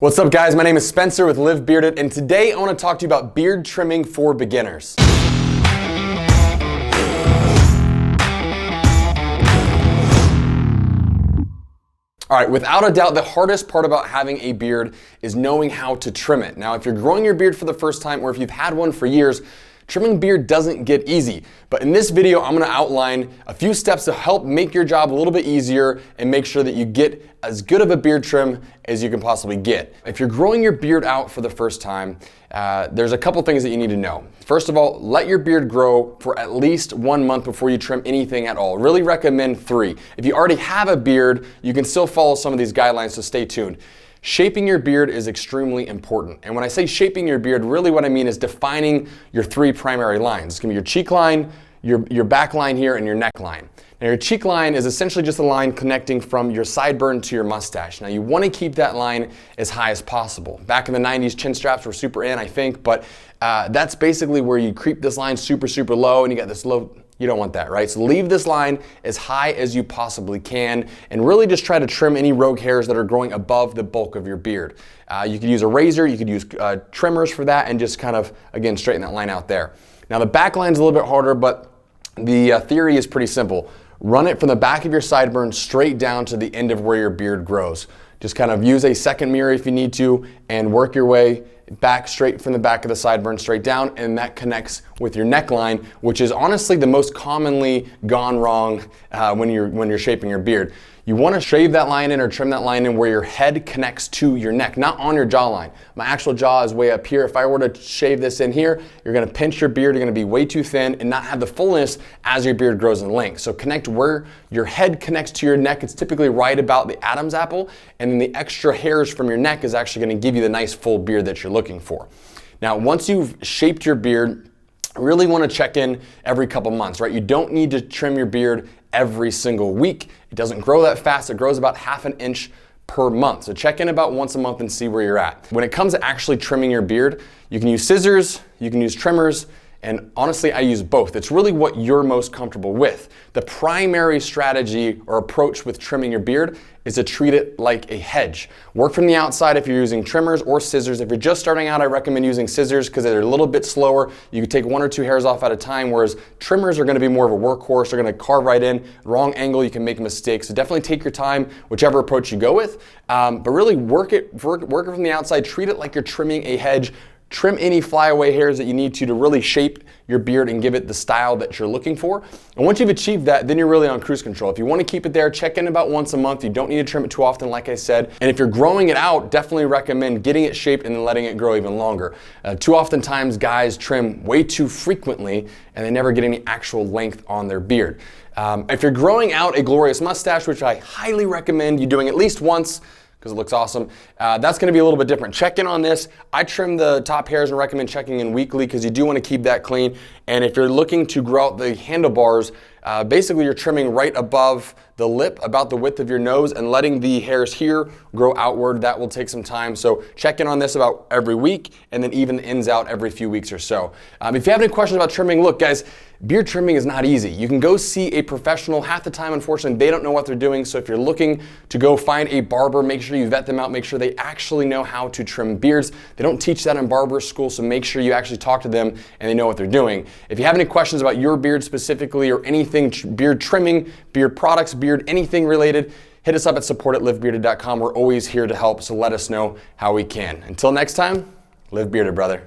What's up guys, my name is Spencer with Live Bearded, and today I want to talk to you about beard trimming for beginners. Alright, without a doubt, the hardest part about having a beard is knowing how to trim it. Now, if you're growing your beard for the first time, or if you've had one for years, trimming beard doesn't get easy. But in this video, I'm gonna outline a few steps to help make your job a little bit easier and make sure that you get as good of a beard trim as you can possibly get. If you're growing your beard out for the first time, there's a couple things that you need to know. First of all, let your beard grow for at least 1 month before you trim anything at all. Really recommend 3. If you already have a beard, you can still follow some of these guidelines, so stay tuned. Shaping your beard is extremely important. And when I say shaping your beard, really what I mean is defining your 3 primary lines. It's gonna be your cheek line, your back line here, and your neckline. Now your cheek line is essentially just a line connecting from your sideburn to your mustache. Now you wanna keep that line as high as possible. Back in the 90s, chin straps were super in, I think, but that's basically where you creep this line super low and you got this low. You don't want that, right? So leave this line as high as you possibly can and really just try to trim any rogue hairs that are growing above the bulk of your beard. You could use a razor, you could use trimmers for that, and just kind of, again, straighten that line out there. Now the back line's a little bit harder, but the theory is pretty simple. Run it from the back of your sideburn straight down to the end of where your beard grows. Just kind of use a second mirror if you need to and work your way back straight from the back of the sideburn straight down, and that connects with your neckline, which is honestly the most commonly gone wrong when you're shaping your beard. You want to shave that line in or trim that line in where your head connects to your neck, not on your jawline. My actual jaw is way up here. If I were to shave this in here, you're going to pinch your beard, you're going to be way too thin and not have the fullness as your beard grows in length. So connect where your head connects to your neck. It's typically right about the Adam's apple, and then the extra hairs from your neck is actually going to give you the nice full beard that you're looking for. Now, once you've shaped your beard, really want to check in every couple months, right? You don't need to trim your beard every single week. It doesn't grow that fast. It grows about ½ an inch per month. So check in about once a month and see where you're at. When it comes to actually trimming your beard, you can use scissors, you can use trimmers, and honestly, I use both. It's really what you're most comfortable with. The primary strategy or approach with trimming your beard is to treat it like a hedge. Work from the outside if you're using trimmers or scissors. If you're just starting out, I recommend using scissors because they're a little bit slower. You can take 1 or 2 hairs off at a time, whereas trimmers are gonna be more of a workhorse. They're gonna carve right in. Wrong angle, you can make a mistake. So definitely take your time, whichever approach you go with. But really work it from the outside. Treat it like you're trimming a hedge. Trim any flyaway hairs that you need to really shape your beard and give it the style that you're looking for. And once you've achieved that, then you're really on cruise control. If you want to keep it there, check in about once a month. You don't need to trim it too often, like I said. And if you're growing it out, definitely recommend getting it shaped and then letting it grow even longer. Too often times guys trim way too frequently and they never get any actual length on their beard. If you're growing out a glorious mustache, which I highly recommend you doing at least once, because it looks awesome. That's gonna be a little bit different. Check in on this. I trim the top hairs and recommend checking in weekly because you do wanna keep that clean. And if you're looking to grow out the handlebars, basically you're trimming right above the lip, about the width of your nose, and letting the hairs here grow outward. That will take some time. So check in on this about every week, and then even the ends out every few weeks or so. If you have any questions about trimming, look guys, beard trimming is not easy. You can go see a professional. Half the time, unfortunately, they don't know what they're doing. So if you're looking to go find a barber, make sure you vet them out, make sure they actually know how to trim beards. They don't teach that in barber school, so make sure you actually talk to them and they know what they're doing. If you have any questions about your beard specifically or anything beard trimming, beard products, beard anything related, hit us up at support@livebearded.com. We're always here to help, so let us know how we can. Until next time, live bearded, brother.